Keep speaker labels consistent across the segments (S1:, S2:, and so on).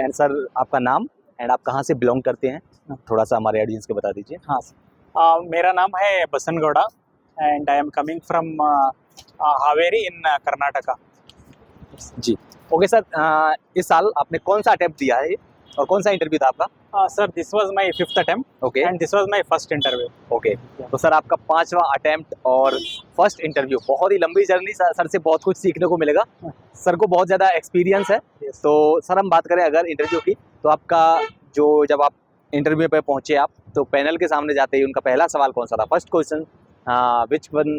S1: And sir आपका नाम and आप कहाँ से बिलोंग करते हैं, थोड़ा सा हमारे ऑडियंस को बता दीजिए।
S2: हाँ मेरा नाम है Basan Gowda and I am coming from Haveri in Karnataka.
S1: जी ओके सर, इस साल आपने कौन सा अटेम्प्ट दिया है और कौन सा इंटरव्यू था आपका?
S2: Sir this was my fifth attempt
S1: okay
S2: and this was my first interview.
S1: Okay, तो सर आपका 5वां अटेम्प्ट और फर्स्ट इंटरव्यू, बहुत ही लंबी जर्नी, सर से बहुत कुछ सीखने को मिलेगा। सर को बहुत ज़्यादा एक्सपीरियंस है। तो सर हम बात करें अगर इंटरव्यू की, तो आपका जो जब आप इंटरव्यू पे पहुंचे आप, तो पैनल के सामने जाते ही उनका पहला सवाल कौन सा था? First question which one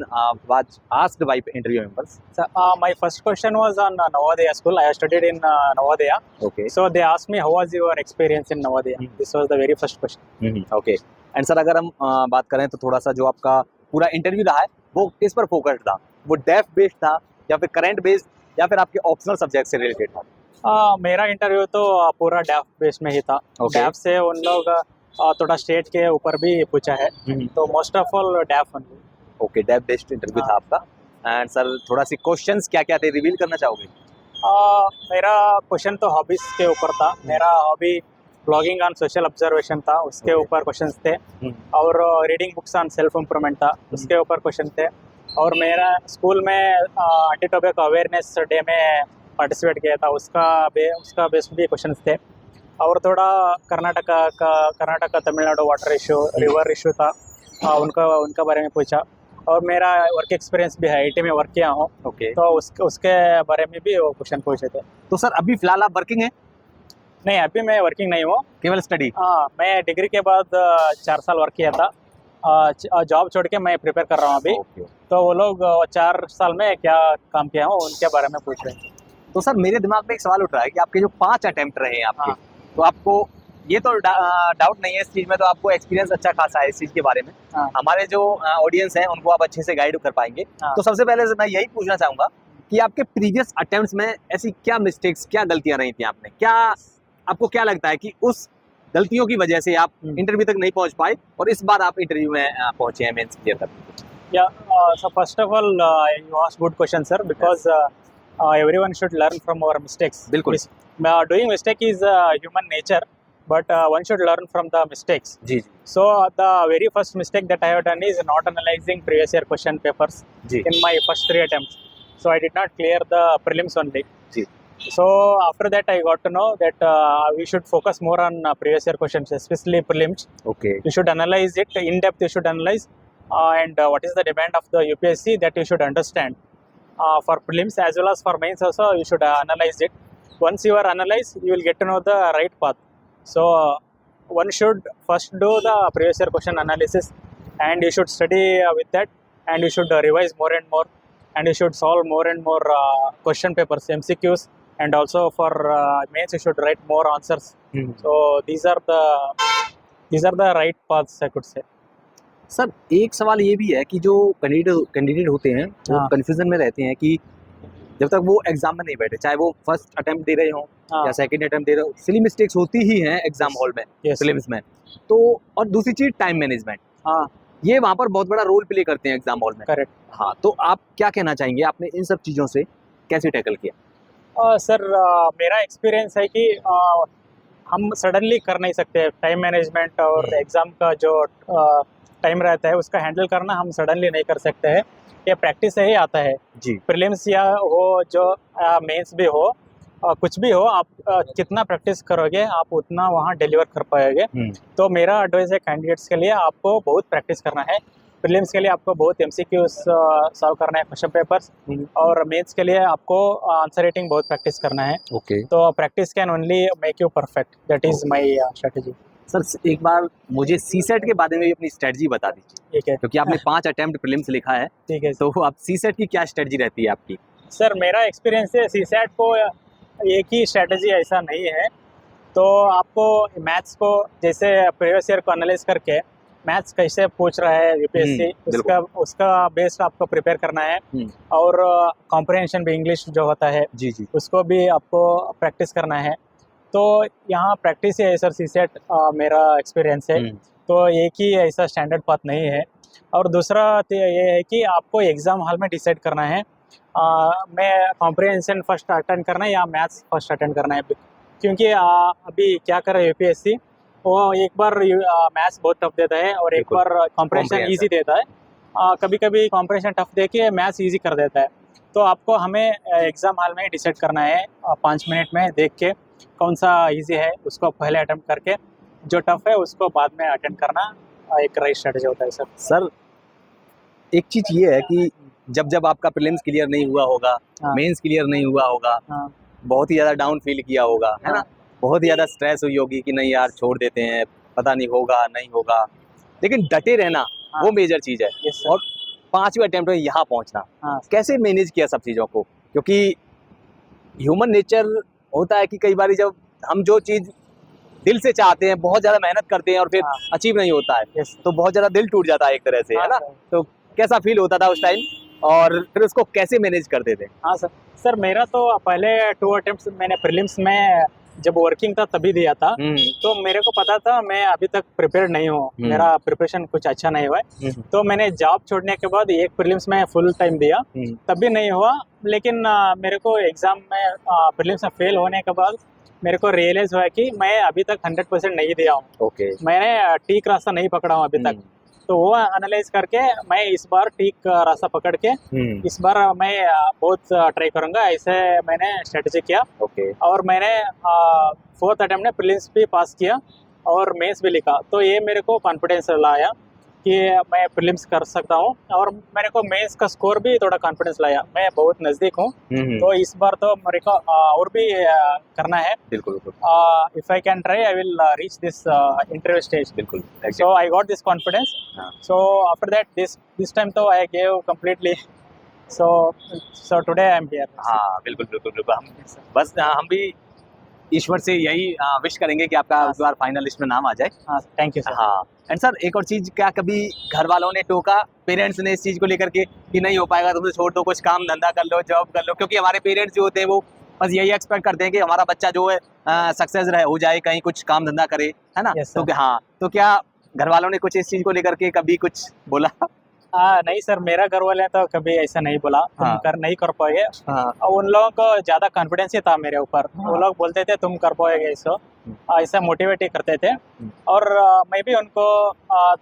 S1: was asked by interview members?
S2: So, my first question was on Navodaya school. I studied in Navodaya.
S1: Okay.
S2: So they asked me how was your experience in Navodaya. This was the very first question.
S1: Okay. And sir अगर हम बात करें तो थोड़ा सा जो आपका पूरा इंटरव्यू रहा है वो किस पर फोकस्ड था? वो डेफ बेस्ड था या फिर करंट बेस्ड या फिर आपके ऑप्शनल सब्जेक्ट से रिलेटेड था?
S2: मेरा इंटरव्यू तो पूरा डेफ बेस्ड में ही था।
S1: Okay.
S2: डेफ से उन लोग थोड़ा स्टेट के ऊपर भी पूछा है, तो most of all DAF only.
S1: Okay, DAF based interview था आपका। एंड सर थोड़ा सी क्वेश्चंस क्या क्या थे रिवील करना चाहोगे?
S2: मेरा क्वेश्चन तो हॉबीज के ऊपर था। मेरा hobby blogging on social observation था, उसके
S1: Okay.
S2: ऊपर क्वेश्चंस थे। और reading books on self improvement था, उसके ऊपर क्वेश्चन थे। और मेरा स्कूल में एंटी टोबैको अवेयरनेस डे में पार्टिसिपेट किया था, उसका बेस्ड भी क्वेश्चन थे। और थोड़ा Karnataka Tamil Nadu water issue, river issue था, उनका बारे में पूछा। और मेरा वर्क एक्सपीरियंस भी है, आईटी में वर्क किया हूँ।
S1: ओके,
S2: तो उसके बारे में भी वो क्वेश्चन पूछे थे।
S1: तो सर अभी फिलहाल आप वर्किंग हैं?
S2: नहीं, अभी मैं वर्किंग नहीं हूँ,
S1: केवल स्टडी?
S2: मैं डिग्री के बाद 4 साल वर्क किया था। जॉब छोड़ के मैं प्रिपेयर कर रहा हूँ अभी।
S1: ओके।
S2: तो वो लोग 4 साल में क्या काम किया हूँ उनके बारे में पूछ रहे हैं।
S1: तो सर मेरे दिमाग में एक सवाल उठ रहा है कि आपके जो 5 अटेम्प्ट रहे हैं आपके,
S2: हाँ।
S1: तो आपको ये तो डाउट नहीं है इस चीज़ में, तो आपको एक्सपीरियंस अच्छा खासा है इस चीज़ के बारे में।
S2: हाँ।
S1: हमारे जो ऑडियंस हैं उनको आप अच्छे से गाइड कर पाएंगे।
S2: हाँ।
S1: तो सबसे पहले मैं यही पूछना चाहूँगा कि आपके प्रीवियस अटेम्प्ट्स में ऐसी क्या मिस्टेक्स, क्या गलतियाँ रही थी आपने? क्या आपको क्या लगता है कि उस गलतियों की वजह से आप इंटरव्यू तक नहीं पहुँच पाए और इस बार आप इंटरव्यू में पहुँचे हैं मेंस क्लियर करने?
S2: So first of all, you asked good question, sir, because everyone should learn from our mistakes.
S1: बिल्कुल।
S2: Doing mistake is human nature, but one should learn from the mistakes.
S1: जी जी
S2: So the very first mistake that I have done is not analyzing previous year question papers
S1: जी
S2: in my first 3 attempts. So I did not clear the prelims only.
S1: जी
S2: So after that I got to know that we should focus more on previous year questions, especially prelims.
S1: Okay
S2: You should analyze it in depth. You should analyze and what is the demand of the UPSC that you should understand. For prelims as well as for mains also you should analyze it. Once you are analyzed, you will get to know the right path. So one should first do the previous year question analysis, and you should study with that, and you should revise more and more, and you should solve more and more question papers, MCQs, and also for mains you should write more answers. So these are the right paths, I could say.
S1: Sir एक सवाल ये भी है कि जो candidate होते हैं वो
S2: हाँ।
S1: कंफ्यूजन में रहते हैं कि जब तक वो एग्जाम में नहीं बैठे, चाहे वो फर्स्ट अटेम्प्ट दे रहे हो
S2: हाँ।
S1: या सेकंड अटेम्प्ट दे रहे हो, सिली मिस्टेक्स होती ही हैं एग्जाम हॉल में,
S2: Yes.
S1: प्रीलिम्स में। तो और दूसरी चीज टाइम मैनेजमेंट,
S2: हाँ,
S1: ये वहाँ पर बहुत बड़ा रोल प्ले करते हैं एग्जाम हॉल में।
S2: करेक्ट।
S1: हाँ, तो आप क्या कहना चाहेंगे, आपने इन सब चीज़ों से कैसे टैकल किया?
S2: सर मेरा एक्सपीरियंस है कि हम सडनली कर नहीं सकते। टाइम मैनेजमेंट और एग्ज़ाम का जो टाइम रहता है उसका हैंडल करना हम सडनली नहीं कर सकते हैं, ये प्रैक्टिस से ही आता है।
S1: जी
S2: प्रीलिम्स या हो जो मेंस भी हो, कुछ भी हो, आप कितना प्रैक्टिस करोगे आप उतना वहाँ डिलीवर कर पाओगे। तो मेरा एडवाइस है कैंडिडेट्स के लिए, आपको बहुत प्रैक्टिस करना है। प्रीलिम्स के लिए आपको बहुत MCQs सॉल्व करना है, क्वेश्चन पेपर्स, और मेंस के लिए आपको आंसर राइटिंग बहुत प्रैक्टिस करना है।
S1: ओके
S2: तो practice can only make you perfect, that is my strategy.
S1: Sir एक बार मुझे सीसेट के बारे में भी अपनी स्ट्रेटजी बता दीजिए,
S2: ठीक है,
S1: क्योंकि आपने 5 अटेम्प्ट प्रीलिम्स लिखा है,
S2: ठीक है।
S1: तो आप सीसेट की क्या स्ट्रेटजी रहती है आपकी?
S2: सर मेरा एक्सपीरियंस है, सीसैट को एक ही स्ट्रेटजी ऐसा नहीं है। तो आपको मैथ्स को जैसे प्रीवियस ईयर को एनालाइज करके मैथ्स कैसे पूछ रहा है यूपीएससी, उसका बेस्ड आपको प्रिपेयर करना है। और कॉम्प्रिहेंशन भी इंग्लिश जो होता है
S1: जी जी
S2: उसको भी आपको प्रैक्टिस करना है। तो यहाँ प्रैक्टिस ही है सर, सीसेट मेरा एक्सपीरियंस है। तो एक ही ऐसा स्टैंडर्ड पाथ नहीं है। और दूसरा तो ये है कि आपको एग्ज़ाम हॉल में डिसाइड करना है मैं कॉम्प्रिहेंशन फर्स्ट अटेंड करना है या मैथ्स फर्स्ट अटेंड करना है। क्योंकि अभी क्या कर रहा है यूपीएससी, वो एक बार मैथ्स बहुत टफ देता है और एक
S1: बिल्कुल।
S2: बार कॉम्प्रिहेंशन
S1: Comprehension।
S2: इजी देता है। कभी कभी कॉम्प्रिहेंशन टफ दे के मैथ्स इजी कर देता है। तो आपको हमें एग्ज़ाम हॉल में डिसाइड करना है 5 मिनट में देख के कौन सा इजी है उसको पहले अटेम्प्ट करके, जो टफ है उसको बाद में अटेम्प्ट करना एक राइट स्ट्रेटजी होता है सर।
S1: सर एक चीज़ ये है कि जब जब आपका प्रीलिम्स क्लियर नहीं हुआ होगा,
S2: हाँ।
S1: मेंस क्लियर नहीं हुआ होगा,
S2: हाँ
S1: बहुत ही ज़्यादा डाउन फील किया होगा, है ना?
S2: हाँ।
S1: बहुत ही ज़्यादा स्ट्रेस हुई होगी कि नहीं यार छोड़ देते हैं, पता नहीं होगा, नहीं होगा। लेकिन डटे रहना
S2: हाँ।
S1: वो मेजर चीज़ है।
S2: Yes sir.
S1: और 5वें अटेम्प्ट में यहाँ पहुँचना,
S2: हाँ
S1: कैसे मैनेज किया सब चीज़ों को? क्योंकि ह्यूमन नेचर होता है कि कई बारी जब हम जो चीज़ दिल से चाहते हैं, बहुत ज़्यादा मेहनत करते हैं और फिर
S2: हाँ।
S1: अचीव नहीं होता है,
S2: यस।
S1: तो बहुत ज़्यादा दिल टूट जाता है एक तरह से, है
S2: हाँ
S1: ना?
S2: सर।
S1: तो कैसा फील होता था उस टाइम और फिर उसको कैसे मैनेज करते थे?
S2: हाँ सर। सर मेरा तो पहले 2 अटेम्प्ट्स मैंने प्रीलिम्स में जब वर्किंग था तभी दिया था। तो मेरे को पता था मैं अभी तक प्रिपेयर नहीं हूँ, मेरा प्रिपरेशन कुछ अच्छा नहीं हुआ है। तो मैंने जॉब छोड़ने के बाद एक प्रीलिम्स में फुल टाइम दिया, तब भी नहीं हुआ। लेकिन मेरे को एग्ज़ाम में प्रीलिम्स में फेल होने के बाद मेरे को रियलाइज़ हुआ कि मैं अभी तक 100% नहीं दिया हूँ,
S1: ओके।
S2: मैंने ठीक रास्ता नहीं पकड़ा हूँ अभी तक। तो वो एनालाइज करके मैं इस बार ठीक रास्ता पकड़ के इस बार मैं बहुत ट्राई करूँगा, ऐसे मैंने स्ट्रेटजी किया।
S1: ओके।
S2: और मैंने 4th अटेम्प्ट में प्रीलिम्स भी पास किया और मेंस भी लिखा। तो ये मेरे को कॉन्फिडेंस लाया कि मैं प्रीलिम्स कर सकता हूँ, और मेरे को मेंस का स्कोर भी थोड़ा कॉन्फिडेंस लाया, मैं बहुत नज़दीक हूँ। तो इस बार तो मेरे को और भी करना है।
S1: बिल्कुल, बिल्कुल।
S2: If I can try I will reach this interview stage.
S1: बिल्कुल,
S2: So I got this confidence.
S1: हाँ।
S2: So after that, this time though I gave completely. So today I am here.
S1: हाँ, बिल्कुल, बिल्कुल, बिल्कुल। बस हम भी ईश्वर से यही विश करेंगे कि आपका
S2: हाँ,
S1: इस बार फाइनल लिस्ट में नाम आ जाए।
S2: हाँ थैंक यू सर।
S1: हाँ। एंड सर एक और चीज़, क्या कभी घर वालों ने टोका, पेरेंट्स ने इस चीज़ को लेकर के कि नहीं हो पाएगा तुम तो छोड़ दो, कुछ काम धंधा कर लो, जॉब कर लो? क्योंकि हमारे पेरेंट्स जो होते हैं वो बस यही एक्सपेक्ट करते हैं कि हमारा बच्चा जो है सक्सेस रहे, हो जाए, कहीं कुछ काम धंधा करे, है ना?
S2: Yes,
S1: तो
S2: sir.
S1: हाँ, तो क्या घर वालों ने कुछ इस चीज़ को लेकर के कभी कुछ बोला?
S2: नहीं सर, मेरा घर वाले तो कभी ऐसा नहीं बोला तुम
S1: हाँ।
S2: नहीं कर पाओगे।
S1: हाँ।
S2: और उन लोगों को ज़्यादा कॉन्फिडेंस ही था मेरे ऊपर। वो लोग बोलते थे तुम कर पाओगे, ऐसा मोटिवेट ही करते थे। और मैं भी उनको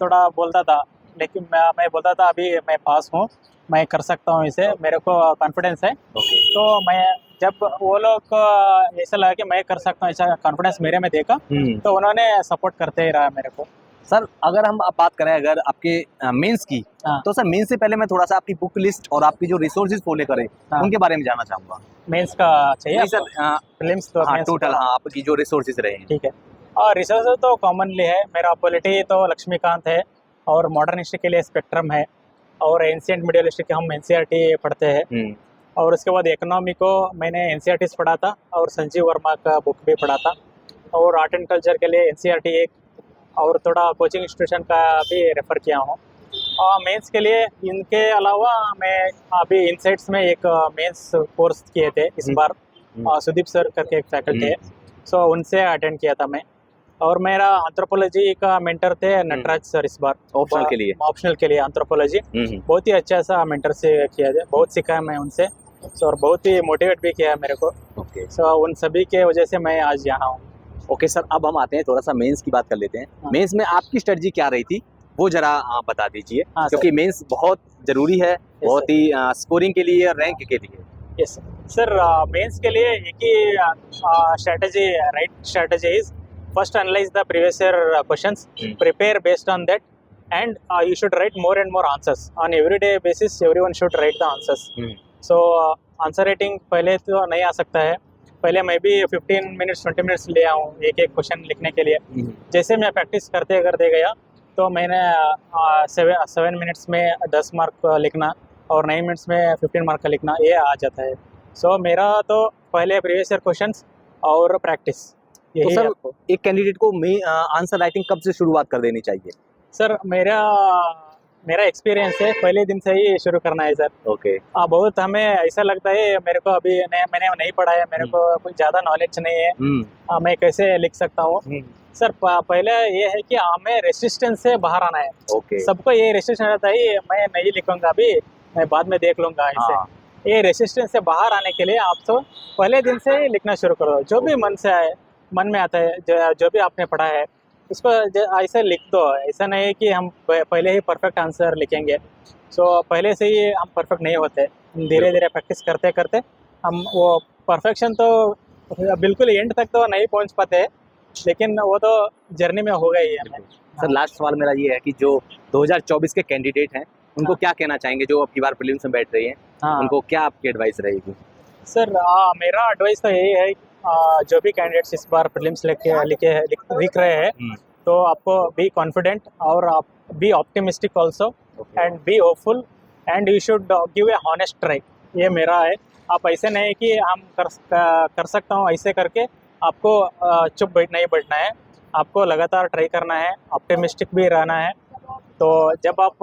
S2: थोड़ा बोलता था, लेकिन मैं बोलता था अभी मैं पास हूँ, मैं कर सकता हूँ इसे, मेरे को कॉन्फिडेंस है।
S1: ओके।
S2: तो मैं जब वो लोग को ऐसा लगा कि मैं कर सकता हूँ, ऐसा कॉन्फिडेंस मेरे में देखा, तो उन्होंने सपोर्ट करते ही रहा मेरे को।
S1: सर अगर हम अब बात करें अगर आपके मेंस की,
S2: हाँ।
S1: तो सर मेंस से पहले मैं थोड़ा सा आपकी बुक लिस्ट और आपकी जो रिसोर्सेज फॉलो करें
S2: हाँ।
S1: उनके बारे में जानना चाहूँगा।
S2: मेंस का चाहिए
S1: नहीं सर,
S2: प्रीलिम्स तो
S1: हाँ
S2: mains
S1: टोटल,
S2: का।
S1: हाँ आपकी जो रिसोर्सेज रहे हैं।
S2: ठीक है। और रिसोर्स तो कॉमनली है, मेरा पॉलिटी तो लक्ष्मीकांत है, और मॉडर्न हिस्ट्री के लिए स्पेक्ट्रम है, और एंशिएंट मिडियल हिस्ट्री के हम एनसीईआरटी पढ़ते हैं। और उसके बाद इकोनॉमी को मैंने एनसीईआरटीज पढ़ा था, और संजीव वर्मा का बुक भी पढ़ा था। और आर्ट एंड कल्चर के लिए एनसीईआरटी एक, और थोड़ा कोचिंग इंस्टीट्यूशन का भी रेफ़र किया हूँ। और मेंस के लिए इनके अलावा मैं अभी इनसाइट्स में एक मेंस कोर्स किए थे इस बार, सुदीप सर करके एक फैकल्टी है, सो उनसे अटेंड किया था मैं। और मेरा एंथ्रोपोलॉजी का मेंटर थे नटराज सर इस बार,
S1: ऑप्शनल के लिए।
S2: ऑप्शनल के लिए एंथ्रोपोलॉजी बहुत ही अच्छा सा मेंटर से किया है, बहुत सीखा है मैं उनसे। और बहुत ही मोटिवेट भी किया है मेरे को।
S1: ओके।
S2: सो उन सभी के वजह से मैं आज यहाँ हूँ।
S1: ओके सर, अब हम आते हैं थोड़ा सा मेंस की बात कर लेते हैं।
S2: हाँ।
S1: मेंस में आपकी स्ट्रेटजी क्या रही थी वो जरा आप बता दीजिए,
S2: हाँ,
S1: क्योंकि मेंस बहुत जरूरी है, बहुत ही स्कोरिंग के लिए, रैंक के लिए।
S2: यस सर, मेंस के लिए एक ही strategy, right strategy is first analyse the previous year questions, prepare based on that, and you should write more and more answers on everyday basis. Everyone should write the answers. So answer writing पहले तो नहीं आ सकता है, पहले मैं भी 15 minutes 20 minutes ले आऊँ एक एक क्वेश्चन लिखने के लिए। जैसे मैं प्रैक्टिस करते गया, तो मैंने 7 मिनट्स में 10 मार्क लिखना, और 9 मिनट्स में 15 मार्क का लिखना, ये आ जाता है। सो मेरा तो पहले प्रीवियस ईयर क्वेश्चंस और प्रैक्टिस,
S1: तो
S2: यही
S1: सर
S2: आपको।
S1: एक कैंडिडेट को आंसर राइटिंग कब से शुरुआत कर देनी चाहिए?
S2: सर मेरा एक्सपीरियंस है, पहले दिन से ही शुरू करना है सर।
S1: ओके।
S2: बहुत हमें ऐसा लगता है मेरे को अभी मैंने नहीं पढ़ा है, मेरे को कुछ ज़्यादा नॉलेज नहीं है, मैं कैसे लिख सकता हूँ। सर पहले ये है कि हमें रेसिस्टेंस से बाहर आना है।
S1: ओके।
S2: सबको ये रेसिस्टेंस रहता है, मैं नहीं लिखूंगा अभी, मैं बाद में देख लूंगा ऐसे। ये रेसिस्टेंस से बाहर आने के लिए आप तो पहले दिन से ही लिखना शुरू कर दो, जो भी मन से आए, मन में आता है जो भी आपने पढ़ा है उसको ऐसे लिख दो। ऐसा नहीं है कि हम पहले ही परफेक्ट आंसर लिखेंगे। सो पहले से ही हम परफेक्ट नहीं होते, धीरे धीरे प्रैक्टिस करते करते हम वो परफेक्शन तो बिल्कुल एंड तक तो नहीं पहुंच पाते, लेकिन वो तो जर्नी में होगा ही हमें।
S1: सर लास्ट सवाल मेरा ये है कि जो 2024 के कैंडिडेट हैं उनको क्या कहना चाहेंगे जो अब की बार प्रीलिम्स में बैठ रही हैं,
S2: हाँ
S1: उनको क्या आपकी एडवाइस रहेगी?
S2: सर, मेरा एडवाइस तो यही है, जो भी कैंडिडेट्स इस बार प्रीलिम्स लिख रहे हैं, तो आपको बी कॉन्फिडेंट और आप be optimistic also and be hopeful and you should give a honest try. ये मेरा है। आप ऐसे नहीं कि हम कर सकता हूँ ऐसे करके आपको चुप नहीं बैठना है, आपको लगातार ट्राई करना है, ऑप्टिमिस्टिक भी रहना है। तो जब आप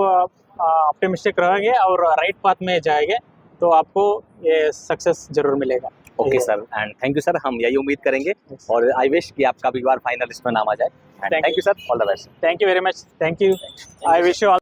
S2: ऑप्टिमिस्टिक रहेंगे और राइट पाथ में जाएंगे तो आपको ये सक्सेस जरूर मिलेगा।
S1: Okay sir, and thank you sir, हम यही उम्मीद करेंगे और आई विश कि आपका भी बार फाइनल लिस्ट में नाम आ जाए।
S2: Thank
S1: thank you sir, all the best.
S2: Thank you very much. Thank you. I wish you